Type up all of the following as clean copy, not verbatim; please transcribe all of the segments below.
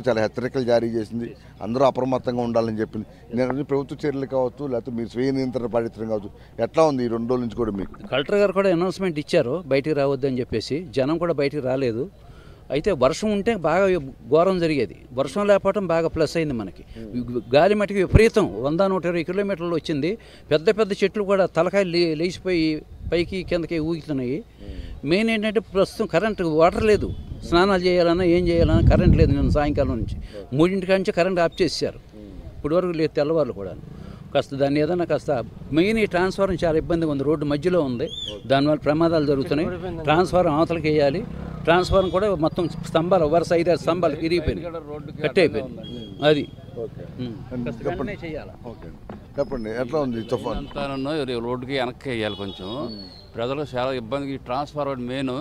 చాలా హెచ్చరికలు జారీ చేసింది, అందరూ అప్రమత్తంగా ఉండాలని చెప్పింది. నేను ప్రభుత్వ చర్యలు కావచ్చు, లేకపోతే మీరు స్వీయ నియంత్రణ పాటించడం కావచ్చు, ఎట్లా ఉంది ఈ 2 రోజుల నుంచి కూడా మీకు? కలెక్టర్ గారు కూడా అనౌన్స్మెంట్ ఇచ్చారు బయటికి రావద్దని చెప్పేసి, జనం కూడా బయటికి రాలేదు. అయితే వర్షం ఉంటే బాగా ఘోరం జరిగేది, వర్షం లేకపోవడం బాగా ప్లస్ అయింది మనకి. గాలి మట్టికి విపరీతం 100-120 కిలోమీటర్లు వచ్చింది. పెద్ద పెద్ద చెట్లు కూడా తలకాయలు లేచిపోయి పైకి కిందకి ఊగుతున్నాయి. మెయిన్ ఏంటంటే ప్రస్తుతం కరెంటు, వాటర్ లేదు. స్నానాలు చేయాలన్నా ఏం చేయాలన్నా కరెంట్ లేదు. నేను సాయంకాలం నుంచి 3 నుంచి కరెంట్ ఆఫ్ చేశారు. ఇప్పుడు వరకు లేదు, తెల్లవారు కూడా. కాస్త దాన్ని ఏదైనా కాస్త మెయిన్ ఈ ట్రాన్స్ఫార్మర్ చాలా ఇబ్బందిగా ఉంది, రోడ్డు మధ్యలో ఉంది, దానివల్ల ప్రమాదాలు జరుగుతున్నాయి. ట్రాన్స్ఫార్మర్ అవతలకి వేయాలి. ట్రాన్స్ఫార్మర్ కూడా మొత్తం స్తంభాలు, వరుస 5-6 స్తంభాలు ఇరిగిపోయినాయి, కట్ అయిపోయింది. అది చెప్పండి, ఎట్లా ఉంది తుఫాన్? రోడ్డుకి వెనక్కి వేయాలి కొంచెం, ప్రజలకు చాలా ఇబ్బందికి. ట్రాన్స్ఫార్మర్ మెయిన్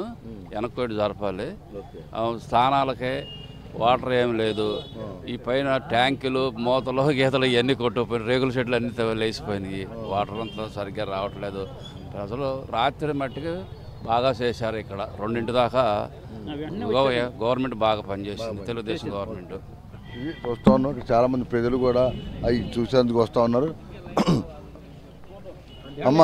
వెనక్కి జరపాలి. స్థానాలకే వాటర్ ఏం లేదు. ఈ పైన ట్యాంకులు, మూతలు, గీతలు ఇవన్నీ కొట్టుకుపోయినాయి. రేగుల చెట్లు అన్నీ లేచిపోయినాయి. వాటర్ అంతా సరిగ్గా రావట్లేదు. ప్రజలు రాత్రి మట్టికి బాగా చేశారు. ఇక్కడ 2 దాకా గవర్నమెంట్ బాగా పనిచేసింది, తెలుగుదేశం గవర్నమెంట్. ఇది చూస్తూ ఉన్నాం, చాలామంది ప్రజలు కూడా అవి చూసేందుకు వస్తూ ఉన్నారు. అమ్మ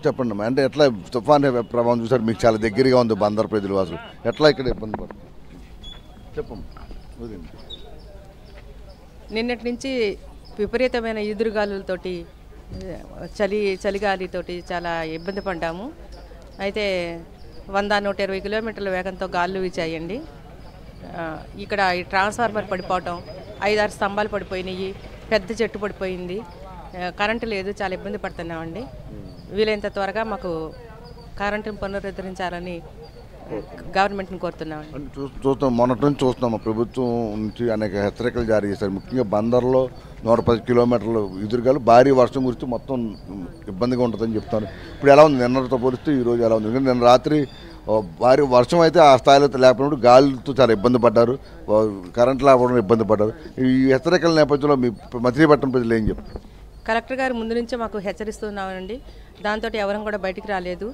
చెప్పండి అమ్మా, అంటే ఎట్లా తుఫాన్ ప్రభావం చూసారు? మీకు చాలా దగ్గరగా ఉంది బందర్ ప్రజలు, అసలు ఎట్లా ఇక్కడ ఇబ్బంది పడుతుంది చెప్పమ్మా. నిన్నటి నుంచి విపరీతమైన ఈదురుగాలులతోటి, చలిగాలితోటి చాలా ఇబ్బంది పడ్డాము. అయితే 100-120 కిలోమీటర్ల వేగంతో గాలులు వీచాయండి. ఇక్కడ ఈ ట్రాన్స్ఫార్మర్ పడిపోవటం, 5-6 స్తంభాలు పడిపోయినాయి, పెద్ద చెట్టు పడిపోయింది, కరెంటు లేదు, చాలా ఇబ్బంది పడుతున్నామండి. వీలైనంత త్వరగా మాకు కరెంటును పునరుద్ధరించాలని గవర్నమెంట్ని కోరుతున్నామండి. చూస్తాం, మొన్నటి నుంచి చూస్తున్నాం ప్రభుత్వం నుంచి అనేక హెచ్చరికలు జారీ చేశారు. ముఖ్యంగా బందర్లో 110 కిలోమీటర్లు ఎదురుగాలు, భారీ వర్షం గురించి మొత్తం ఇబ్బందిగా ఉంటుందని చెప్తాను. ఇప్పుడు ఎలా ఉంది నిన్నటితో పోలిస్తే ఈరోజు ఎలా ఉంది? ఎందుకంటే నిన్న రాత్రి భారీ వర్షం అయితే ఆ స్థాయిలో లేకపోయినప్పుడు గాలితో చాలా ఇబ్బంది పడ్డారు, కరెంట్ లేకపోవడం ఇబ్బంది పడ్డారు. ఈ హెచ్చరికల నేపథ్యంలో మీ మచిలీపట్నం ప్రజలు ఏం చెప్తారు? కలెక్టర్ గారు ముందు నుంచే మాకు హెచ్చరిస్తున్నామండి. దాంతో ఎవరం కూడా బయటికి రాలేదు.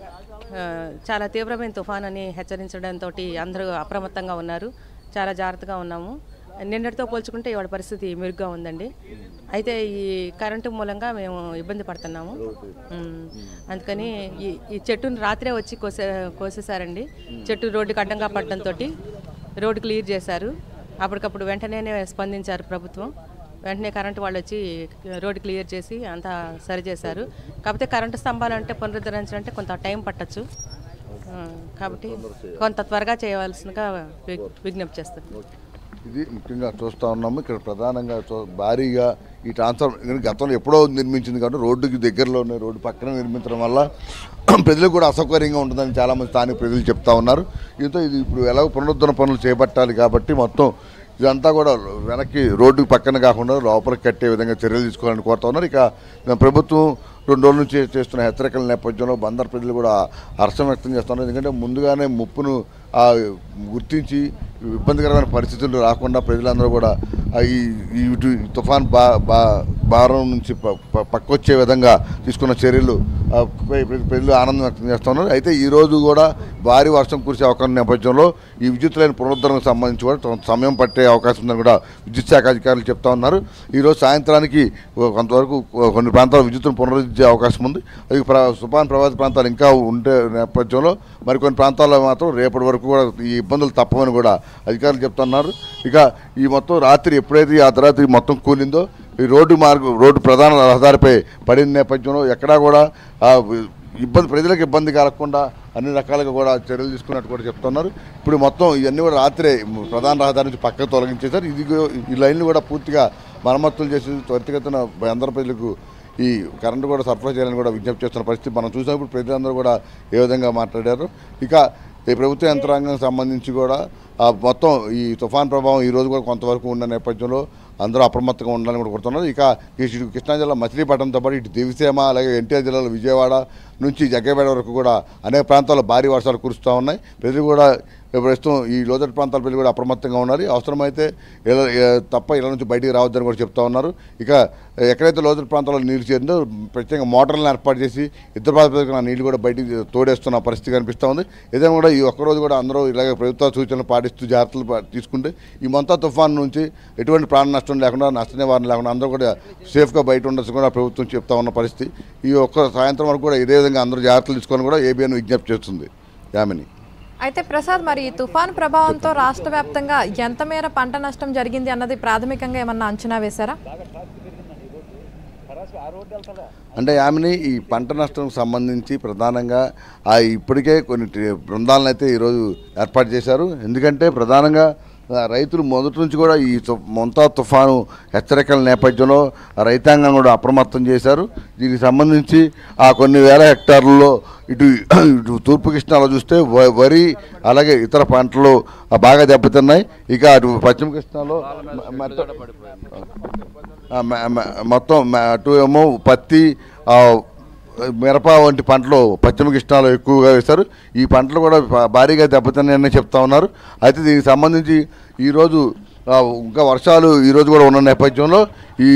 చాలా తీవ్రమైన తుఫాన్ అని హెచ్చరించడంతో అందరూ అప్రమత్తంగా ఉన్నారు, చాలా జాగ్రత్తగా ఉన్నాము. నిన్నటితో పోల్చుకుంటే ఇవాళ పరిస్థితి మెరుగ్గా ఉందండి. అయితే ఈ కరెంటు మూలంగా మేము ఇబ్బంది పడుతున్నాము. అందుకని ఈ చెట్టును రాత్రే వచ్చి కోసేశారండి. చెట్టు రోడ్డుకి అడ్డంగా పడడంతో రోడ్డు క్లియర్ చేశారు. అప్పటికప్పుడు వెంటనే స్పందించారు ప్రభుత్వం. వెంటనే కరెంటు వాళ్ళు వచ్చి రోడ్డు క్లియర్ చేసి అంతా సరిచేశారు. కాకపోతే కరెంటు స్తంభాలు అంటే పునరుద్ధరించాలంటే కొంత టైం పట్టచ్చు. కాబట్టి కొంత త్వరగా చేయవలసిందిగా విజ్ఞప్తి చేస్తాను. ఇది ముఖ్యంగా చూస్తూ ఉన్నాము. ఇక్కడ ప్రధానంగా భారీగా ఈ ట్రాన్స్ఫార్మర్ గతంలో ఎప్పుడో నిర్మించింది కాబట్టి రోడ్డుకి దగ్గరలోనే, రోడ్డు పక్కన నిర్మించడం వల్ల ప్రజలకు కూడా అసౌకర్యంగా ఉంటుందని చాలామంది స్థానిక ప్రజలు చెప్తా ఉన్నారు. దీంతో ఇది ఇప్పుడు ఎలాగో పునరుద్ధరణ పనులు చేపట్టాలి కాబట్టి మొత్తం ఇదంతా కూడా వెనక్కి రోడ్డు పక్కన కాకుండా లోపలికి కట్టే విధంగా చర్యలు తీసుకోవాలని కోరుతా ఉన్నారు. ఇక ప్రభుత్వం 2 రోజుల నుంచి చేస్తున్న హెచ్చరికల నేపథ్యంలో బందర్ ప్రజలు కూడా హర్షం వ్యక్తం చేస్తున్నారు. ఎందుకంటే ముందుగానే ముప్పును గుర్తించి ఇబ్బందికరమైన పరిస్థితులు రాకుండా ప్రజలందరూ కూడా ఈ తుఫాన్ భారం నుంచి పక్కొచ్చే విధంగా తీసుకున్న చర్యలు ప్రజలు ఆనందం వ్యక్తం చేస్తున్నారు. అయితే ఈరోజు కూడా భారీ వర్షం కురిసే అవకాశం నేపథ్యంలో ఈ విద్యుత్ లైన్ పునరుద్ధరణకు సంబంధించి కూడా సమయం పట్టే అవకాశం ఉందని కూడా విద్యుత్ శాఖ అధికారులు చెప్తా ఉన్నారు. ఈరోజు సాయంత్రానికి కొంతవరకు కొన్ని ప్రాంతాల్లో విద్యుత్తును పునరుద్ధరించే అవకాశం ఉంది. అది తుఫాన్ ప్రభావిత ప్రాంతాలు ఇంకా ఉండే నేపథ్యంలో మరికొన్ని ప్రాంతాల్లో మాత్రం రేపటి వరకు కూడా ఈ ఇబ్బందులు తప్పవని కూడా అధికారులు చెప్తున్నారు. ఇక ఈ మొత్తం రాత్రి ఎప్పుడైతే ఆ తర్వాత మొత్తం కూలిందో ఈ రోడ్డు ప్రధాన రహదారిపై పడిన నేపథ్యంలో ఎక్కడా కూడా ప్రజలకు ఇబ్బంది కలగకుండా అన్ని రకాలుగా కూడా చర్యలు తీసుకున్నట్టు కూడా చెప్తున్నారు. ఇప్పుడు మొత్తం ఇవన్నీ కూడా రాత్రే ప్రధాన రహదారి నుంచి పక్కకు తొలగించేశారు. ఈ లైన్లు కూడా పూర్తిగా మరమ్మతులు చేసి త్వరితగతిన అందరి ప్రజలకు ఈ కరెంటు కూడా సరఫరా చేయాలని కూడా విజ్ఞప్తి చేస్తున్న పరిస్థితి మనం చూసినప్పుడు ప్రజలందరూ కూడా ఏ విధంగా మాట్లాడారు. ఇక ఈ ప్రభుత్వ యంత్రాంగం సంబంధించి కూడా మొత్తం ఈ తుఫాన్ ప్రభావం ఈరోజు కూడా కొంతవరకు ఉన్న నేపథ్యంలో అందరూ అప్రమత్తంగా ఉండాలని కూడా కోరుతున్నారు. ఇక ఇటు కృష్ణా జిల్లా మచిలీపట్నంతో పాటు ఇటు దివిసీమ అలాగే ఎన్టీఆర్ జిల్లాలో విజయవాడ నుంచి జగ్గైపేట వరకు కూడా అనేక ప్రాంతాల్లో భారీ వర్షాలు కురుస్తూ ఉన్నాయి. ప్రజలు కూడా ప్రస్తుతం ఈ లోతట్టు ప్రాంతాల ప్రజలు కూడా అప్రమత్తంగా ఉన్నారు. అవసరమైతే తప్ప ఇళ్ళ నుంచి బయటికి రావద్దని కూడా చెప్తా ఉన్నారు. ఇక ఎక్కడైతే లోతట్టు ప్రాంతాల్లో నీళ్లు చేరిందో ప్రత్యేకంగా మోటార్లను ఏర్పాటు చేసి ఇతర ప్రాంతాలకు ఆ నీళ్లు కూడా బయటికి తోడేస్తున్న పరిస్థితి కనిపిస్తూ ఉంది. ఏదైనా కూడా ఈ ఒక్కరోజు కూడా అందరూ ఇలాగే ప్రభుత్వ సూచనలు పాటిస్తూ జాగ్రత్తలు తీసుకుంటే ఈ మొంతా తుఫాన్ నుంచి ఎటువంటి ప్రాణ నష్టం లేకుండా నష్ట నివారణ లేకుండా అందరూ కూడా సేఫ్గా బయట ఉండొచ్చు కూడా ప్రభుత్వం చెప్తా ఉన్న పరిస్థితి. ఈ ఒక్క సాయంత్రం వరకు కూడా ఇదే విధంగా అందరూ జాగ్రత్తలు తీసుకొని కూడా ఏబిఎన్ విజ్ఞప్తి చేస్తుంది. యామిని. అయితే ప్రసాద్, మరి ఈ తుఫాను ప్రభావంతో రాష్ట్ర వ్యాప్తంగా ఎంత మేర పంట నష్టం జరిగింది అన్నది ప్రాథమికంగా ఏమన్నా అంచనా వేశారా? అంటే యామిని, ఈ పంట నష్టం సంబంధించి ప్రధానంగా ఇప్పటికే కొన్ని బృందాలను అయితే ఈరోజు ఏర్పాటు చేశారు. ఎందుకంటే ప్రధానంగా రైతులు మొదటి నుంచి కూడా ఈ మొంతా తుఫాను హెచ్చరికల నేపథ్యంలో రైతాంగం కూడా అప్రమత్తం చేశారు. దీనికి సంబంధించి కొన్ని వేల హెక్టార్లలో ఇటు తూర్పు కృష్ణాలో చూస్తే వరి అలాగే ఇతర పంటలు బాగా దెబ్బతిన్నాయి. ఇక అటు పశ్చిమ కృష్ణాలో మొత్తం అటు ఏమో పత్తి మిరప వంటి పంటలు పశ్చిమ కృష్ణాలో ఎక్కువగా వేశారు. ఈ పంటలు కూడా భారీగా దెబ్బతిన్నాయని చెప్తా ఉన్నారు. అయితే దీనికి సంబంధించి ఈరోజు ఇంకా వర్షాలు ఈరోజు కూడా ఉన్న నేపథ్యంలో ఈ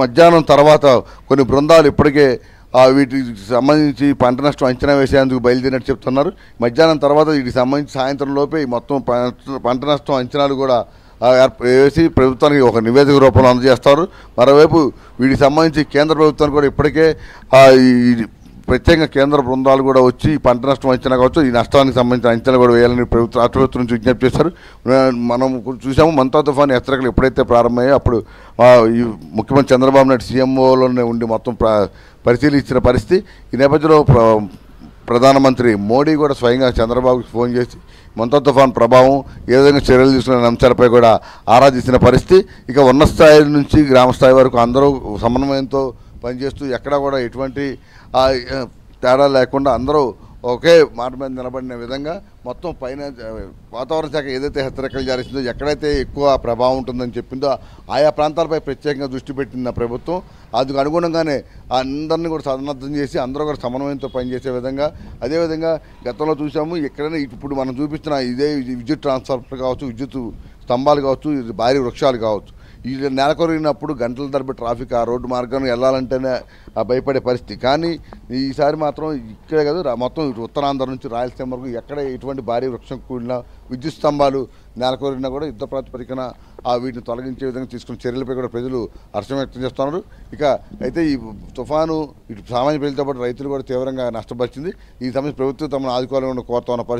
మధ్యాహ్నం తర్వాత కొన్ని బృందాలు ఇప్పటికే వీటికి సంబంధించి పంట నష్టం అంచనా వేసేందుకు బయలుదేరినట్టు చెప్తున్నారు. మధ్యాహ్నం తర్వాత వీటికి సంబంధించి సాయంత్రం లోపే ఈ మొత్తం పంట నష్టం అంచనాలు కూడా వేసి ప్రభుత్వానికి ఒక నివేదిక రూపంలో అందజేస్తారు. మరోవైపు వీటికి సంబంధించి కేంద్ర ప్రభుత్వానికి కూడా ఇప్పటికే ఈ ప్రత్యేకంగా కేంద్ర బృందాలు కూడా వచ్చి పంట నష్టం అంచనా కావచ్చు, ఈ నష్టానికి సంబంధించిన అంచనా కూడా వేయాలని రాష్ట్ర ప్రభుత్వం నుంచి విజ్ఞప్తి చేశారు. మనం చూసాము మొంతా తుఫాను హెచ్చరికలు ఎప్పుడైతే ప్రారంభమయ్యాయో అప్పుడు ఈ ముఖ్యమంత్రి చంద్రబాబు నాయుడు సీఎంఓలోనే ఉండి మొత్తం పరిశీలించిన పరిస్థితి. ఈ నేపథ్యంలో ప్రధానమంత్రి మోడీ కూడా స్వయంగా చంద్రబాబుకి ఫోన్ చేసి మొంతా తుఫాన్ ప్రభావం ఏ విధంగా చర్యలు తీసుకునే అంశాలపై కూడా ఆరాధించిన పరిస్థితి. ఇక ఉన్నత స్థాయి నుంచి గ్రామ స్థాయి వరకు అందరూ సమన్వయంతో పనిచేస్తూ ఎక్కడా కూడా ఎటువంటి తేడా లేకుండా అందరూ ఒకే మాట మీద నిలబడిన విధంగా మొత్తం పైన వాతావరణ శాఖ ఏదైతే హెచ్చరికలు జారీ చేసిందో ఎక్కడైతే ఎక్కువ ప్రభావం ఉంటుందని చెప్పిందో ఆయా ప్రాంతాలపై ప్రత్యేకంగా దృష్టి పెట్టింది ప్రభుత్వం. అందుకు అనుగుణంగానే అందరినీ కూడా సన్నద్ధం చేసి అందరూ కూడా సమన్వయంతో పనిచేసే విధంగా, అదేవిధంగా గతంలో చూసాము ఎక్కడైనా ఇప్పుడు మనం చూపిస్తున్న ఇదే విద్యుత్ ట్రాన్స్ఫార్మర్ కావచ్చు, విద్యుత్ స్తంభాలు కావచ్చు, భారీ వృక్షాలు కావచ్చు, ఈ నేల కొరిగినప్పుడు గంటల తరబడి ట్రాఫిక్ ఆ రోడ్డు మార్గాన్ని వెళ్ళాలంటేనే భయపడే పరిస్థితి. కానీ ఈసారి మాత్రం ఇక్కడే కాదు మొత్తం ఉత్తరాంధ్ర నుంచి రాయలసీమ వరకు ఎక్కడ ఎటువంటి భారీ వృక్షం కూడిన విద్యుత్ స్తంభాలు నేల కొరిగినా కూడా యుద్ధ ప్రాతిపదికన వీటిని తొలగించే విధంగా తీసుకున్న చర్యలపై కూడా ప్రజలు హర్షం వ్యక్తం చేస్తున్నారు. ఇక అయితే ఈ తుఫాను ఇటు సామాన్య ప్రజలతో పాటు రైతులు కూడా తీవ్రంగా నష్టపరిచింది. ఈ సమస్య ప్రభుత్వం తమను ఆదుకోవాలని కోరుతున్న పరిస్థితి.